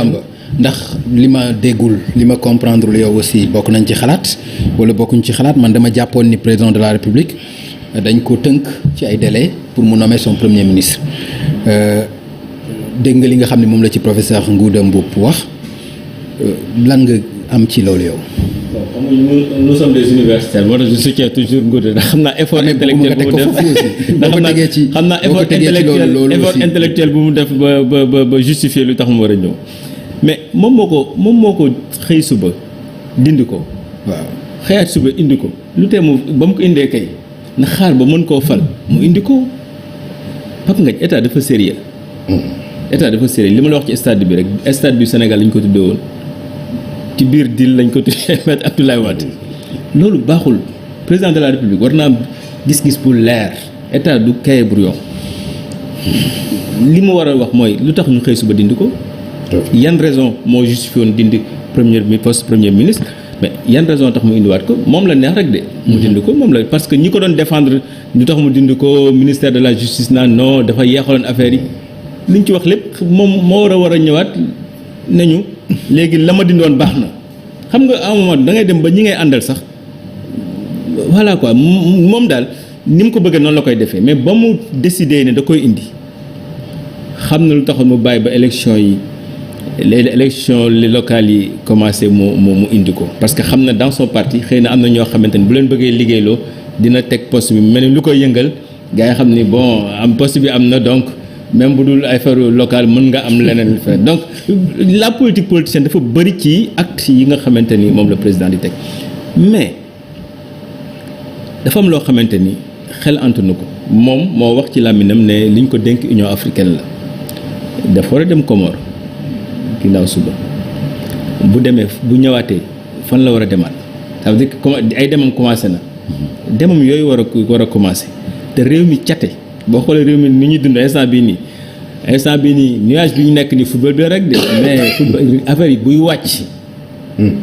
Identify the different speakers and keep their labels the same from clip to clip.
Speaker 1: Samba ndax li ma déggul li ma comprendre lu yow aussi bokk nañ ci xalaat wala bokkuñ ci xalaat man dama jàppoon ni président de la République dañ ko tënk ci ay délais pour mu nommer son premier ministre dégg nga li nga xam ne moom la ci professeur Ngouda Mboup wax lan nga am ci loolu yow.
Speaker 2: nous sommes des universitaires moo tax je soutiens toujours Ngouda ndax xam naa effort intellectuel bu mu def xam naa effort intellectuel bu mu def ba justifier lu tax mu war a ñëw mais moom moo ko xëy suba dindi ko.
Speaker 1: waaw
Speaker 2: xëyaat suba indi ko lu tee mu ba mu ko indee kay na xaar ba mën koo fal mu indi ko Pape Ngagne état dafa sérieux état dafa sérieux li ma la wax ci stade bi rek stade du Sénégal lañ ko tuddee woon ci biir deal lañ ko tuddee Maître Abdoulaye Wade loolu baaxul président de la République war naa am gis-gis bu leer état du kaye brouillon li mu war a wax mooy lu tax ñu xëy suba dindi ko yan raison moo justifié woon dindi poste premier ministre mais yan raison tax mu indiwaat ko moom la neex rek de mu dindi ko moom la parce que ñi ko doon défendre lu tax mu dindi ko ministère de la justice naan non dafa yeexaloon affaire yi li ñu ci wax lépp moom moo war a ñëwaat nañu léegi la ma dindoon baax na xam nga à un moment da ngay dem ba ñi ngay àndal sax voilà quoi moom daal ni mu ko bëggee noonu la koy defee mais ba mu décidé ne da koy indi xam na lu taxoon mu bàyyi ba élection yi les élections locales yi commencé mu indi ko parce que xam na dans son parti xëy na am na ñoo xamante ni bu leen bëggee liggéeyloo dina teg poste bi mel ni lu koy yëngal gars yi xam ni bon am poste bi am na donc même bu dul affaire locale mën nga am leneen faire donc la politique politicienne dafa bëri ci acte yi nga xamante ni moom la président di teg mais dafa am loo xamante ni xel ant na ko moom moo wax ci làmminam ne liñ ko dénk Union africaine la dafa war a dem Comore ginnaaw suba bu demee bu ñëwaatee fan la war a demaat ça veut dire que ay demam commencé na demam yooyu war a commencé te réew mi cate boo xoolee réew mi ni ñuy dund instant bii nii nuage bi ñu nekk ni football bi rek de mais football affaire yi buy wàcc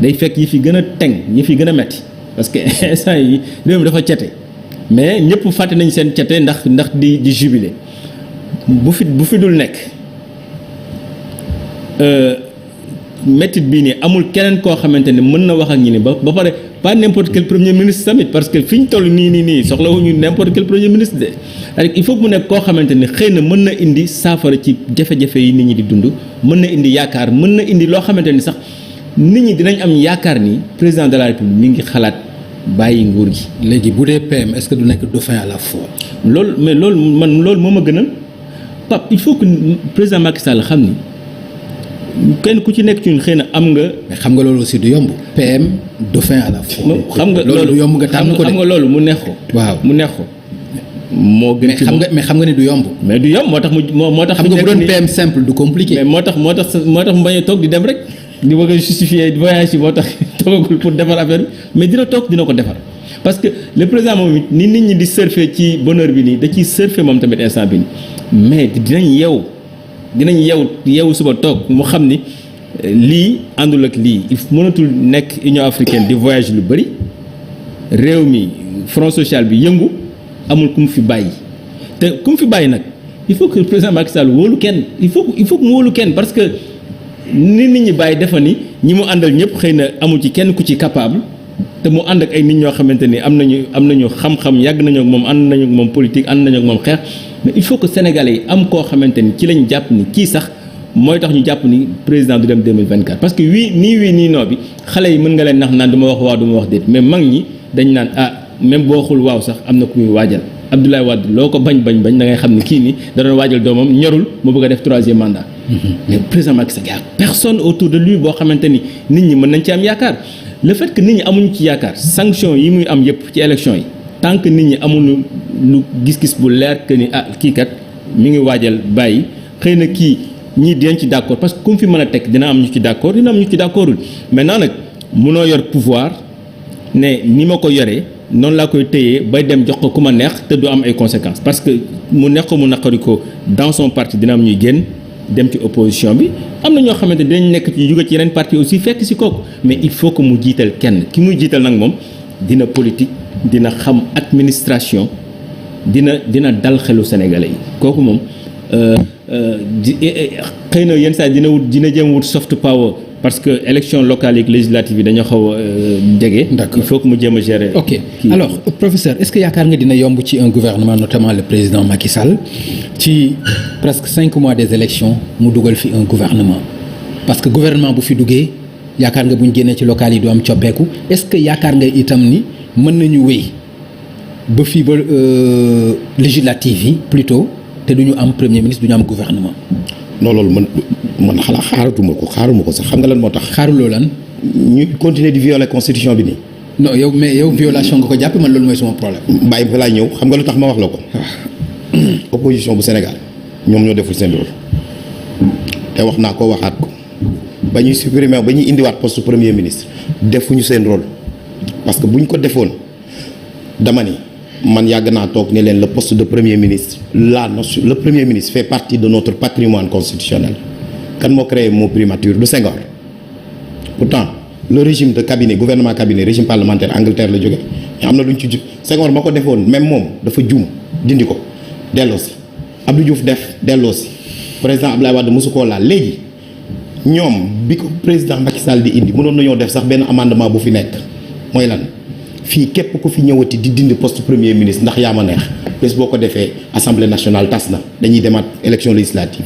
Speaker 2: day fekk yi fi gën a teng yi fi gën a metti parce que instant yi réew mi dafa cate mais ñëpp fàtte nañ seen cate ndax di jubilé bu fi dul nekk métit bii nii amul keneen koo xamante ne mën na wax ak ñi ni ba pare pas n'importe quel premier ministre tamit parce que fi ñu toll nii soxlawuñu n'importe quel premier ministre de c'est-à-dire il faut que mu nekk koo xamante ne xëy na mën na indi saafara ci jafe-jafe yi nit ñi di dund mën na indi yaakaar mën na indi loo xamante ni sax nit ñi dinañ am yaakaar ni président de la République mi ngi xalaat bàyyi nguur gi.
Speaker 1: léegi bu dee PM est-ce que du nekk dauphin à la fois.
Speaker 2: loolu moo ma gënal Pape il faut que président Macky Sall xam ni. kenn ku ci nekk ci ñun xëy na am nga.
Speaker 1: mais xam nga loolu aussi du yomb. PM dauphin à la fois.
Speaker 2: xam nga
Speaker 1: loolu du yomb nga tànn ko de.
Speaker 2: xam nga loolu mu neex ko.
Speaker 1: waaw
Speaker 2: mu neex ko. moo gën ci
Speaker 1: mais xam nga ni du yomb.
Speaker 2: mais du yomb moo tax
Speaker 1: xam nga bu doon PM simple du compliqué.
Speaker 2: mais moo tax mu bañ a toog di dem rek di bëgg a justifier voyage yi moo tax toogagul pour defar affaire bi mais dina toog dina ko defar parce que le président moom it ni nit ñi di surfer ci bonheur bi nii da ciy surfer moom tamit instant bi nii mais dinañ yeewu suba toog mu xam ni lii àndul ak lii il mënatul nekk Union africaine di voyage lu bëri réew mi front social bi yëngu amul ku mu fi bàyyi te ku mu fi bàyyi nag il faut que le président Macky Sall wóolu kenn il faut que mu wóolu kenn parce que ni nit ñi bàyyi defa ni ñi mu àndal ñëpp xëy na amul ci kenn ku ci capable te mu ànd ak ay nit ñoo xamante ni am nañu xam-xam yàgg nañu ak moom ànd nañu ak moom politique ànd nañu ak moom xeex mais il faut que sénégalais yi am koo xamante ni ci lañ jàpp ni kii sax mooy tax ñu jàpp ni président du dem 2024 parce que wii nii noo bi xale yi mën nga leen nax naan du ma wax waaw du ma wax déet mais mag ñi dañ naan même boo waxul waaw sax am na ku muy waajal Abdoulaye Wade loo ko bañ da ngay xam ni kii nii da doon waajal doomam ñorul mu bëgg a def 3e mandat. mais président Macky Sall y a personne autour de lui boo xamante ni nit ñi mën nañ ci am yaakaar le fait que nit ñi amuñu ci yaakaar sanction yi muy am yëpp ci élection yi tant que nit ñi amuñu lu gis-gis bu leer que ni kii kat mi ngi waajal bàyyi xëy na kii ñii dinañ ci d'accord parce que ku mu fi mën a teg dina am ñu ci d'accord dina am ñu ci d'accordul maintenant nag munoo yor pouvoir ne ni ma ko yoree noonu laa koy téyee bay dem jox ko ku ma neex te du am ay conséquences parce que mu neex ko mu naqari ko dans son parti dina am ñuy génn dem ci opposition bi am na ñoo xamante dinañ nekk ci jóge ci yeneen parti aussi fekk si kooku mais il faut que mu jiital kenn ki muy jiital nag moom dina politique dina xam administration dina dal xelu sénégalais yi kooku moom xëy na yenn saa dina jéem wut soft power parce que élection locale yi législative yi dañoo xaw a jege.
Speaker 1: D'accord.
Speaker 2: Il faut que mu jéem a gérer.
Speaker 1: ok alors professeur est-ce que yaakaar nga dina yomb ci un gouvernement notamment le président Macky Sall ci presque 5 mois des élections mu dugal fi un gouvernement parce que gouvernement bu fi duggee yaakaar nga bu ñu génnee ci local yi du am coppeeku est-ce que yaakaar nga itam ni mën nañu wéy ba fii ba législative yi plutôt te du ñu am premier ministre du ñu am gouvernement.
Speaker 3: non loolu man xaaratuma ko sax xam nga lan moo tax.
Speaker 1: xaaruloo lan.
Speaker 3: ñu continuer di violer constitution bi nii.
Speaker 1: non yow violation nga ko jàppe man loolu mooy sama problème.
Speaker 3: bàyyi fa laay ñëw xam nga lu tax ma wax la ko. opposition bu Sénégal ñoom ñoo deful seen rôle te wax naa ko waxaat ko ba ñuy supprimer ba ñuy indiwaat poste premier ministre defuñu seen rôle parce que bu ñu ko defoon dama ni man yàgg naa toog ne leen le poste de premier ministre le premier ministre fait partie de notre patrimoine constitutionnel. kan moo créé mot primature du Senghor pourtant le régime de cabinet gouvernement cabinet régime parlementaire Angleterre la jóge mais am na lu ñu ci jub Senghor ma ko defoon même moom dafa juum dindi ko delloo si Abdou Diouf def delloo si président Abdoulaye Wade mosu koo laal léegi ñoom bi ko président Macky Sall di indi mënoon nañoo def sax benn amendement bu fi nekk mooy lan fii képp ku fi ñëwati di dindi poste premier ministre ndax yaa ma neex bés boo ko defee assemblée nationale tas na dañuy demaat élection législative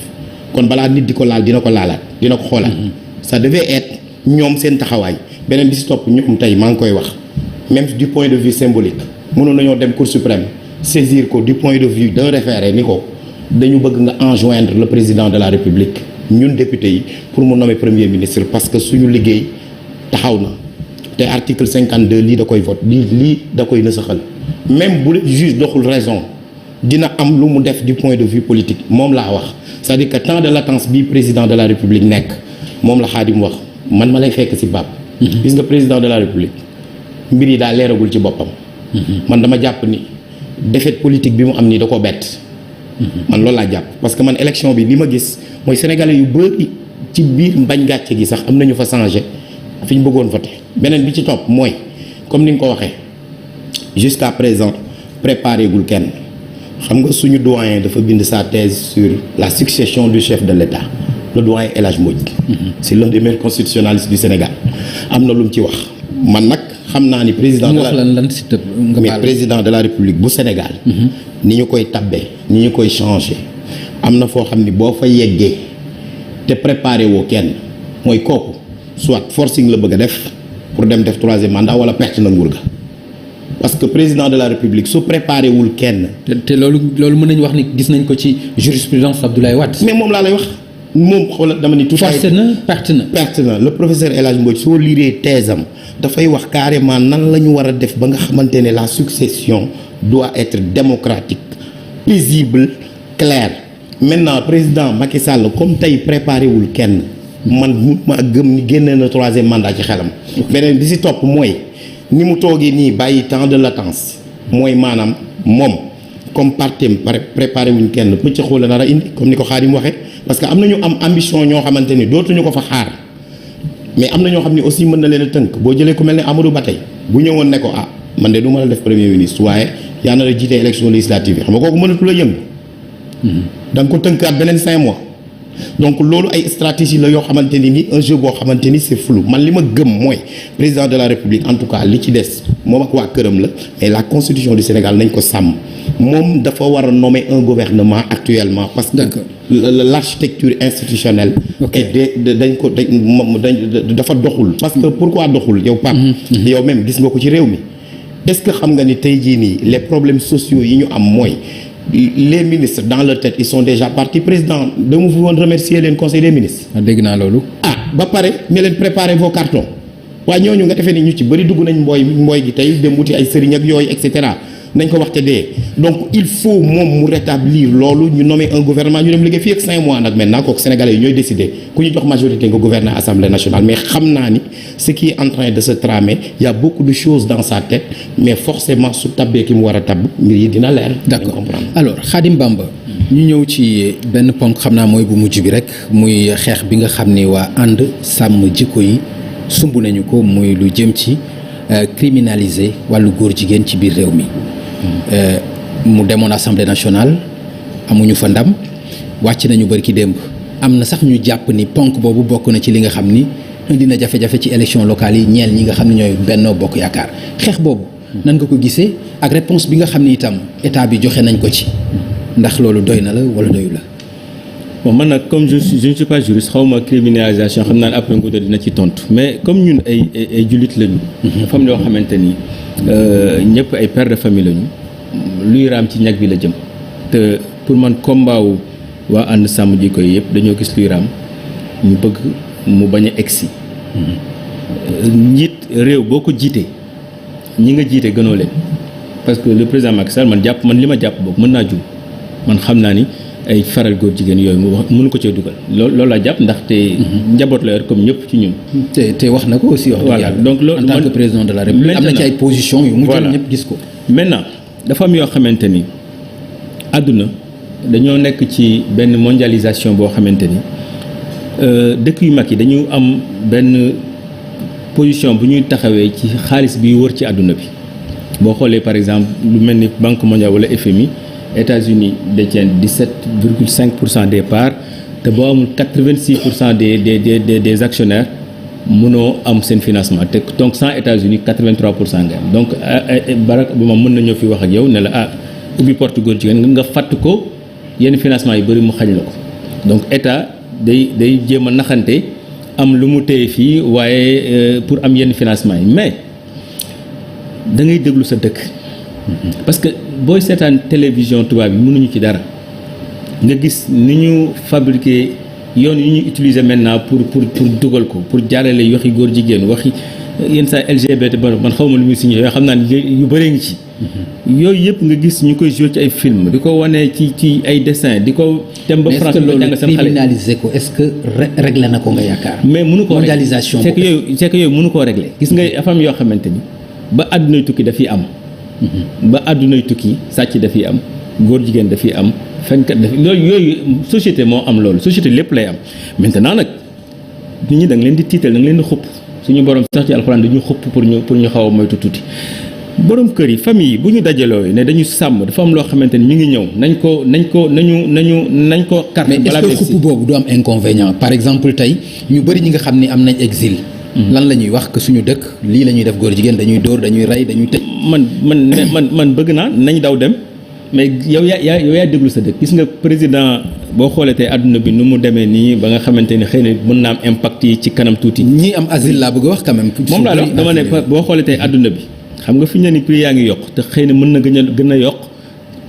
Speaker 3: kon balaa nit di ko laal dina ko laalaat dina ko xoolaat ça devait être ñoom seen taxawaay beneen bi si topp ñoom tey maa ngi koy wax même du point de vue symbolique mënoon nañoo dem cour suprême saisir ko du point de vue d'un référé ni ko dañu bëgg nga enjoindre le président de la république ñun député yi pour mu nommer premier ministre parce que suñu liggéey taxaw na te article 52 lii da koy vote lii da koy nësaxal même bu juge doxul raison dina am lu mu def du point de vue politique moom laa wax c'est-à-dire que temps de latence bii président de la république nekk moom la Xaadim wax man ma lay fekk ci bàpp gis nga président de la république mbir yi daa leeragul ci boppam man dama jàpp ni défaite politique bi mu am nii da ko bett man loolu laa jàpp parce que man élection bi li ma gis mooy sénégalais yu bëri ci biir mbañ gàcce gi sax am nañu fa changé fi ñu bëggoon voté beneen bi ci topp mooy comme ni nga ko waxee jusqu'à présent préparé gul kenn xam nga suñu doyen dafa bind sa thèse sur la succession du chef de l'État le doyen El Hadj Mbodj c'est l'un des meilleurs constitutionnalistes du Sénégal am na lu mu ci wax man nag xam naa ni président de la président de la République bu Sénégal ni ñu koy tabbee ni ñu koy changer am na foo xam ni boo fa yeggee te préparé woo kenn mooy kooku soit forcing la bëgg a def pour dem def troisième mandat wala perte na nguur ga parce que président de la République su préparé wul kenn.
Speaker 1: te loolu mën nañu wax ni gis nañ ko ci jurisprudence Abdoulaye Wade.
Speaker 3: mais moom laa lay wax moom xoolal dama ni. tout
Speaker 1: forcé na perte na
Speaker 3: le professeur El Hadj Mbodj soo liiree thèse am dafay wax carrément nan la ñu war a def ba nga xamante ne la succession doit être démocratique paisible claire maintenant président Macky Sall comme tey préparé wul kenn man mu ma gëm ni génne na troisième mandat ci xelam. beneen bi si topp mooy. ni mu toogee nii bàyyi temps de latence mooy maanaam moom comme partem préparé wuñ kenn pëcc xool nar a indi comme ni ko Xaadim waxee parce que am na ñu am ambition ñoo xamante ni dootuñu ko fa xaar mais am na ñoo xam ne aussi mën na leen a tënk boo jëlee ku mel ne Amadou Ba tey bu ñëwoon ne ko ah man de du ma la def premier ministre waaye yaa na la jiite élection législative yi xam nga kooku mënatu la yëngu da nga ko tënkaat beneen 5 mois donc loolu ay stratégie la yoo xamante ni un jeu boo xamante ni c'est flou man li ma gëm mooy président de la République en tout cas li ci des moom ak waa këram la mais la constitution du Sénégal nañ ko sàmm moom dafa war a nommer un gouvernement actuellement parce que l'architecture institutionnelle dafa doxul parce que pourquoi doxul yow Pape yow même gis nga ko ci réew mi est-ce que xam nga ni tey jii nii les problèmes sociaux yi ñu am mooy les ministres dans leur tête ils sont déjà partis président dama fi woon remercier leen conseil des ministres.
Speaker 1: dégg naa loolu.
Speaker 3: ba pare ne leen préparer vos cartons waaye ñooñu nga defee ni ñu ci bëri dugg nañ mbooy gi tey dem wuti ay sëriñ ak yooyu et cetera nañ ko wax te dee donc il faut moom mu rétablir loolu ñu nommer un gouvernement ñu dem liggéey fii ak 5 mois nag maintenant kooku sénégalais yi ñooy décider ku ñu jox majorité nga gouverner assemblée nationale mais xam naa ni ce qui est en train de se tramer il y a beaucoup de choses dans sa tête mais forcément su tabbee ki mu war a tabb mbir yi dina leer.
Speaker 1: d'accord alors Khadim Bamba ñu ñëw ci benn ponk xam naa mooy bu mujj bi rek muy xeex bi nga xam ni waa ànd sàmm jikko yi sumb nañu ko muy lu jëm ci criminaliser wàllu góor jigéen ci biir réew mi. mu demoon assemblée nationale amuñu fa ndam wàcc nañu bari ki démb am na sax ñu jàpp ni ponk boobu bokk na ci li nga xam ni indi na jafe-jafe ci élection locale yi ñeel ñi nga xam ne ñooy Benno Bokk Yaakaar xeex boobu nan nga ko gisee ak réponse bi nga xam ni itam état bi joxe nañ ko ci ndax loolu doy na la wala doyu la.
Speaker 2: bon man nag comme je ne suis pas juriste xaw ma criminalisation xam naa ne après Ngouda dina ci tontu mais comme ñun ay jullit lañu. dafa am loo xamante ni ñëpp ay pères de famille lañu luy raam ci ñag bi la jëm te pour man combat wu waa ànd sàmm jikko yi yëpp dañoo gis luy raam ñu bëgg mu bañ a egsi. njiit réew boo ko jiitee ñi nga jiite gënoo leen parce que le président Macky Sall man li ma jàpp boobu mën naa jum man xam naa ni. ay faral góor jigéen yooyu mu wax mënu ko cee dugal loolu laa jàpp ndaxte njaboot la yor comme ñëpp ci ñun.
Speaker 1: te wax na ko aussi. wax dëgg yàlla
Speaker 2: donc loolu
Speaker 1: en tant que président de la République am na ci ay position yu mu jël ñëpp gis ko.
Speaker 2: maintenant dafa am yoo xamante ni àdduna dañoo nekk ci benn mondialisation boo xamante ni dëkk yu mag yi dañu am benn position bu ñuy taxawee ci xaalis bi wër ci àdduna bi boo xoolee par exemple lu mel ni Banque mondiale wala FMI. États-Unis détiennent 17,5% des parts te boo amul 86% des actionnaires mënoo am seen financement te donc sans États-Unis 83% nga am donc Barack Obama mën na ñëw fi wax ak yow ne la ubbi porte góor jigéen nga fàtt ko yenn financement yu bëri mu xañ la ko donc état day jéem a naxante am lu mu téye fii waaye pour am yenn financement yi mais da ngay déglu sa dëkk. parce que booy seetaan télévision tubaab yi mënuñu ci dara nga gis ni ñu fabriqué yoon yu ñu utiliser maintenant pour dugal ko pour jaarale waxi góor jigéen waxi yenn saa LGBT ba man xaw ma lu muy signé yoo xam naa ne yu bëree ngi ci. yooyu yëpp nga gis ñu koy joué ci ay film di ko wane ci ay dessin di ko dem ba France ba jàng seen xale
Speaker 1: criminaliser ko est-ce que réglé na ko nga yaakaar.
Speaker 2: mais mënu koo
Speaker 1: mondialisation
Speaker 2: c'est que yooyu mënu koo réglé gis nga afam yoo xamante ni ba àddunay tukki dafiy am. ba àddunay tukki sàcc dafiy am góor jigéen dafiy am fenkat dafi loolu yooyu société moo am loolu société lépp lay am maintenant nag nit ñi da nga leen di tiital da nga leen di xupp suñu borom sax ci alxuraan dañu xupp pour ñu xaw a moytu tuuti borom kër yi famille yi bu ñu dajaloo ne dañu sàmm dafa am loo xamante ni mi ngi ñëw nañ ko carte
Speaker 1: mais est-ce que xupp boobu du am inconvénient par exemple tey ñu bëri ñi nga xam ni am nañ exil lan la ñuy wax que suñu dëkk lii la ñuy def góor jigéen dañuy dóor dañuy rey dañuy tëj.
Speaker 2: man bëgg naa nañ daw dem mais yow yaa déglu sa dëkk gis nga président boo xoolee tey àdduna bi nu mu demee nii ba nga xamante ni xëy na mën naa am impact yi ci kanam tuuti.
Speaker 1: ñii am asile laa bëgg a wax quand même.
Speaker 2: moom laa wax dama ne boo xoolee tey àdduna bi xam nga fi ñu ne ni prix yaa ngi yokk te xëy na mën na gën a yokk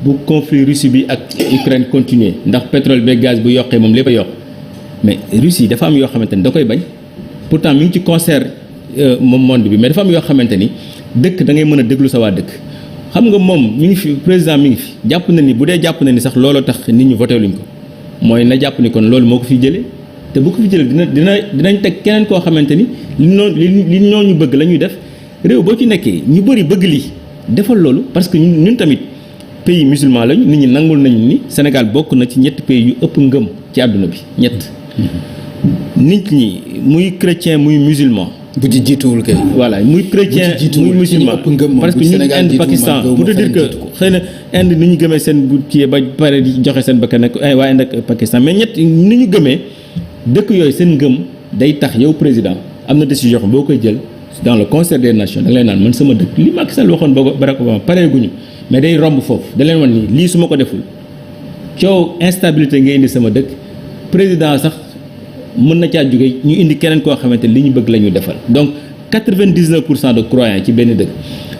Speaker 2: bu conflit Russie bi ak Ukraine continuer ndax pétrole beeg gaz bu yokkee moom lépp a yokk mais Russie dafa am yoo xamante ni da koy bañ. pourtant mi ngi ci concert moom monde bi mais dafa am yoo xamante ni dëkk da ngay mën a déglu sa waa dëkk xam nga moom mi ngi fi président mi ngi fi jàpp na ni bu dee jàpp na ni sax looloo tax nit ñi voté luñ ko mooy na jàpp ni kon loolu moo ko fiy jëlee te bu ko fi jëlee dinañ teg keneen koo xamante ni li ñooñu bëgg la ñuy def réew boo ci nekkee ñu bëri bëgg lii defal loolu parce que ñun tamit pays musulman lañu nit ñi nangul nañu ni Sénégal bokk na ci ñetti pays yu ëpp ngëm ci àdduna bi ñett. nit ñi muy chrétien muy musulman.
Speaker 1: bu ci jiituwul kay.
Speaker 2: voilà muy chrétien muy musulman parce que ñun Inde Pakistan pour te dire que xëy na Inde ni ñu gëmee seen bu kii ba pare di joxe seen bakkan nag waa Inde ak Pakistan mais ñett ni ñu gëmee dëkk yooyu seen ngëm day tax yow président am na décision boo koy jël dans le concert des nations da nga lay naan man sama dëkk li Macky Sall waxoon ba Barack Obama pareeguñu mais day romb foofu da leen wan ni lii su ma ko deful coow instabilité nga indi sama dëkk président sax. mën na caa jóge ñu indi keneen koo xamante li ñu bëgg la ñu defal donc 99% de croyants ci benn dëkk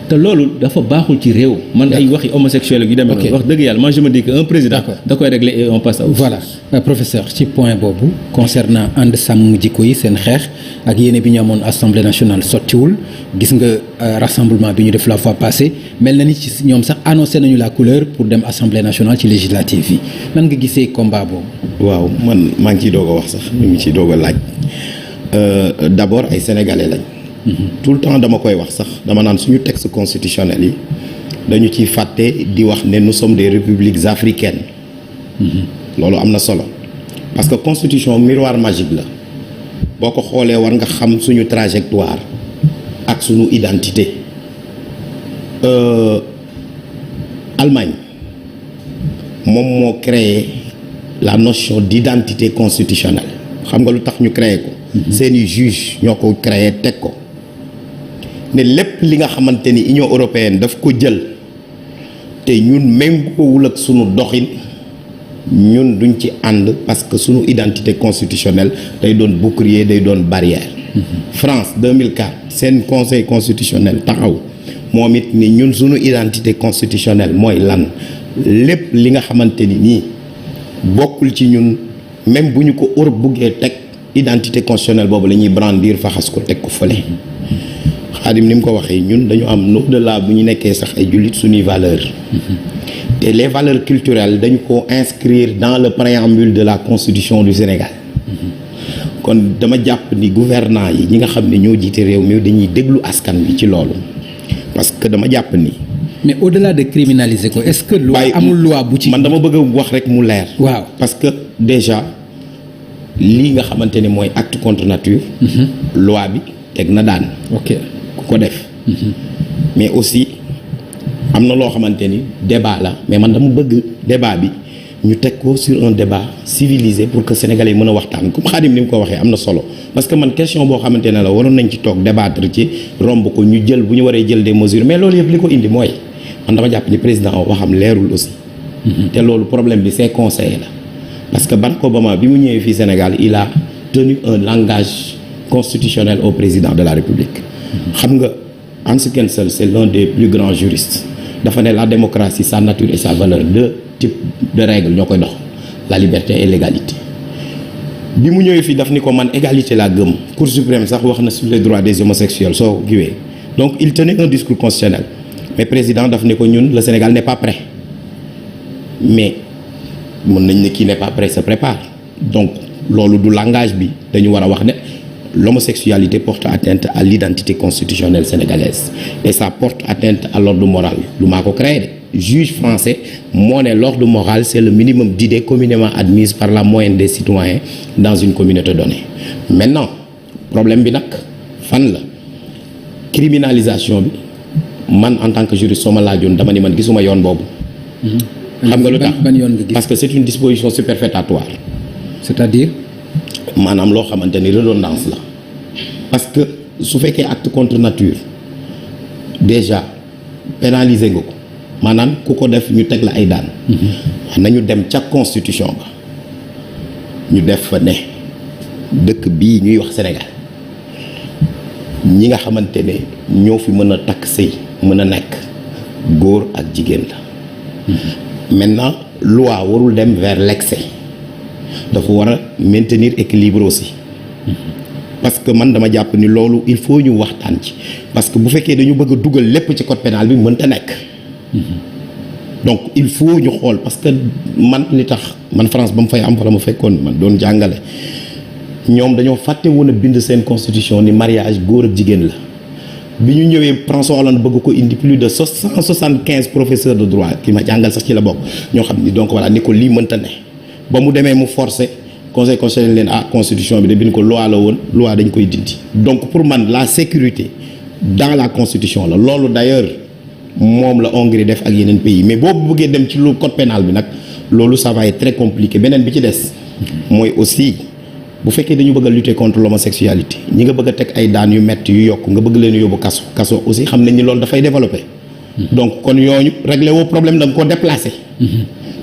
Speaker 2: te loolu dafa baaxul ci réew. man ay waxi homosexuel yu demee noonu wax dëgg yàlla man je me dis que un président. da koy régler et on passe à autre chose.
Speaker 1: voilà professeur ci point boobu concernant ànd sàmm jikko yi seen xeex ak yéene bi ñu amoon assemblée nationale sottiwul gis nga rassemblement bi ñu def la fois passée mel na ni ci ñoom sax annoncé nañu la couleur pour dem assemblée nationale ci législative yi nan nga gisee combat boobu.
Speaker 3: waaw man maa ngi ciy doog a wax sax ñu ngi ciy doog a laaj d'abord ay sénégalais lañ. tout le temps dama koy wax sax dama naan suñu texte constitutionnel yi dañu ciy fàtte di wax ne nous sommes des républiques africaines. loolu am na solo parce que constitution miroir magique la boo ko xoolee war nga xam suñu trajectoire ak suñu identité. Allemagne moom moo créé la notion d'identité constitutionnelle xam nga lu tax ñu créé ko seeni juge ñoo ko créé teg ko ne lépp li nga xamante ni Union européenne daf ko jël te ñun méngoowul ak sunu doxin ñun duñ ci ànd parce que sunu identité constitutionnelle day doon bouclier day doon barrière. France 2004 seen conseil constitutionnel taxaw moom it ni ñun sunu identité constitutionnelle mooy lan lépp li nga xamante ni nii bokkul ci ñun même bu ñu ko Europe buggee teg identité constitutionnelle boobu la ñuy brandir faxas ko teg ko fële. Xaadim ni mu ko waxee ñun dañu am au-delà bu ñu nekkee sax ay jullit suñuy valeur te les valeurs culturelles dañu ko inscrire dans le préambule de la constitution du Sénégal kon dama jàpp ni gouvernants yi ñi nga xam ne ñoo jiite réew mi dañuy déglu askan bi ci loolu parce que dama jàpp ni.
Speaker 1: mais au-delà de criminaliser ko est-ce que. loi amul loi bu ci.
Speaker 3: man dama bëgg a wax rek mu leer.
Speaker 1: waaw
Speaker 3: parce que déjà lii nga xamante ni mooy acte contre nature. loi bi teg na daan.
Speaker 1: ok
Speaker 3: ku ko def. mais aussi am na loo xamante ni débat la mais man dama bëgg débat bi ñu teg ko sur un débat civilisé pour que sénégalais yi mën a waxtaan comme Khadim ni mu ko waxee am na solo parce que man question boo xamante ne la waroon nañ ci toog débattre ci romb ko ñu jël bu ñu waree jël des mesures mais loolu yëpp li ko indi mooy man dama jàpp ni président waxam leerul aussi. te loolu problème bi c'est conseillé la parce que Barack Obama bi mu ñëwee fii Sénégal il a tenu un langage constitutionnel au président de la République. xam nga Hans Kelsen c'est l'un des plus grands juristes dafa ne la démocratie sa nature et sa valeur deux types de règles ñoo koy dox la liberté et l'égalité bi mu ñëwee fii daf ni ko man égalité laa gëm Cour suprême sax wax na sur les droits des homosexuels soo giwee donc il tenait un discours constitutionnel mais président daf ni ko ñun le Sénégal n'est pas prêt mais mën nañ ne kii n'est pas prêt se prépare donc loolu du langage bi dañu war a wax ne l'homosexualité porte atteinte à l'identité constitutionnelle sénégalaise et ça porte atteinte à l'ordre moral lu maa ko créé de juge français moo ne l'ordre moral c'est le minimum d'idées communément admises par la moyenne des citoyens dans une communauté donnée maintenant problème bi nag fan la criminalisation bi man en tant que juriste soo ma laajoon dama ni man gisuma yoon boobu xam nga lu tax parce que c'est une disposition superfétatoire
Speaker 1: c'est-à-dire
Speaker 3: maanaam loo xamante ni redondance la parce que su fekkee acte contre nature déjà pénaliser nga ko maanaam ku ko def ñu teg la ay daan wax nañu dem ca constitution ba ñu def fa ne dëkk bii ñuy wax Sénégal ñi nga xamante ne ñoo fi mën a takk sëy mën a nekk góor ak jigéen la maintenant loi warul dem vers l'excès dafa war a maintenir équilibre aussi parce que man dama jàpp ni loolu il faut ñu waxtaan ci parce que bu fekkee dañu bëgg a dugal lépp ci code pénal bi mënta nekk donc il faut ñu xool parce que man li tax man France ba mu fay am fa la ma fekkoon man doon jàngale ñoom dañoo fàtte woon a bind seen constitution ni mariage góor ak jigéen la bi ñu ñëwee François Hollande bëgg ko indi plus de 175 professeurs de droit ki ma jàngal sax ci la bokk ñoo xam ni donc voilà ni ko lii mënta ne ba mu demee mu forcé conseil constitutionnel leen constitution bi de bind ko loi la woon loi dañ koy dindi donc pour man la sécurité dans la constitution la loolu d'ailleurs moom la Hongrie def ak yeneen pays mais boobu bëggee dem ci lu code pénal bi nag loolu ça va être très compliqué beneen bi ci des mooy aussi bu fekkee dañu bëgg a lutter contre l'homosexualité ñi nga bëgg a teg ay daan yu metti yu yokk nga bëgg leen yóbbu kaso aussi xam nañ ni loolu dafay développer donc kon yooyu régler woo problème da nga koo déplacer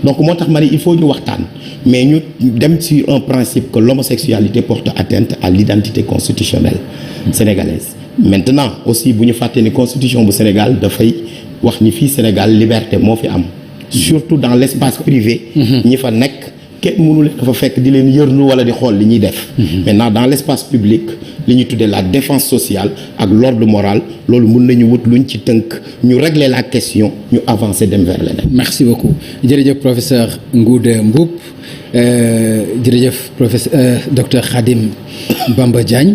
Speaker 3: donc moo tax ma ne il faut ñu waxtaan mais ñu dem sur un principe que l'homosexualité porte atteinte à l'identité constitutionnelle sénégalaise maintenant aussi bu ñu fàttee ni constitution bu Sénégal dafay wax ni fii Sénégal liberté moo fi am surtout dans l'espace privé ñi fa nekk kenn mënu leen dafa fekk di leen yërnu wala di xool li ñuy def maintenant dans l'espace public li ñuy tuddee la défense sociale ak l'ordre moral loolu mën nañu wut luñ ci tënk ñu régler la question ñu avancer dem vers leneen.
Speaker 1: merci beaucoup jërëjëf professeur Ngouda Mboup jërëjëf professeur docteur Khadim Bamba Diagne